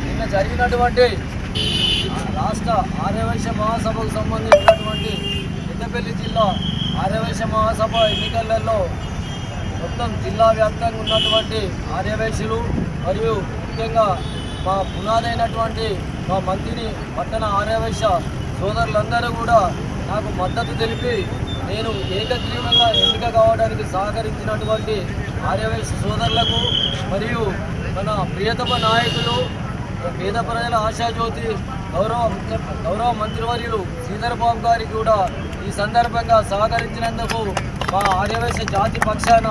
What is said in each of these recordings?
నిన్న జరిగినటువంటి రాష్ట్ర ఆర్యవైశ్య మహాసభకు సంబంధించినటువంటి పెద్దపల్లి జిల్లా ఆర్యవైశ్య మహాసభ ఎన్నికలలో మొత్తం జిల్లా వ్యాప్తంగా ఉన్నటువంటి ఆర్యవైశ్యులు మరియు ముఖ్యంగా మా పునాదైనటువంటి మా మంత్రిని పట్టణ ఆర్యవైశ్య సోదరులందరూ కూడా నాకు మద్దతు తెలిపి నేను ఏకగ్రీవంగా ఎన్నిక కావడానికి సహకరించినటువంటి ఆర్యవైశ్య సోదరులకు మరియు మన ప్రియతమ నాయకులు పేద ప్రజల ఆశాజ్యోతి గౌరవ మంత్రివర్యులు శ్రీధర్ బాబు గారికి కూడా ఈ సందర్భంగా సహకరించినందుకు మా ఆర్యవైశ్య జాతి పక్షాన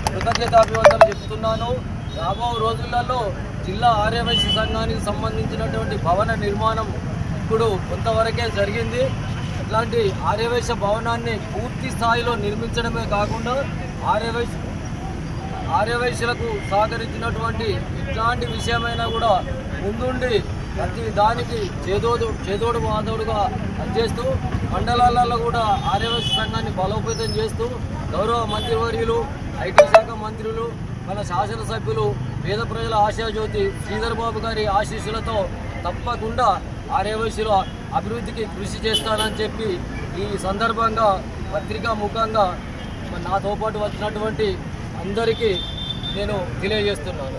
కృతజ్ఞతాభివందనలు చెప్తున్నాను. రాబో రోజులలో జిల్లా ఆర్యవైశ్య సంఘానికి సంబంధించినటువంటి భవన నిర్మాణం ఇప్పుడు కొంతవరకే జరిగింది. ఇట్లాంటి ఆర్యవైశ్య భవనాన్ని పూర్తి స్థాయిలో నిర్మించడమే కాకుండా ఆర్యవైశ్యులకు సహకరించినటువంటి ఇట్లాంటి విషయమైనా కూడా ముందుండి ప్రతి దానికి చేదోడు వాదోడుగా పనిచేస్తూ మండలాలలో కూడా ఆర్యవైశ్య సంఘాన్ని బలోపేతం చేస్తూ గౌరవ మంత్రివర్యులు ఐటీ శాఖ మంత్రులు మన శాసనసభ్యులు పేద ప్రజల ఆశాజ్యోతి శ్రీధర్ బాబు గారి ఆశీస్సులతో తప్పకుండా ఆర్యవైశ్యుల అభివృద్ధికి కృషి చేస్తానని చెప్పి ఈ సందర్భంగా పత్రికా ముఖంగా నాతో పాటు వచ్చినటువంటి అందరికీ నేను తెలియజేస్తున్నాను.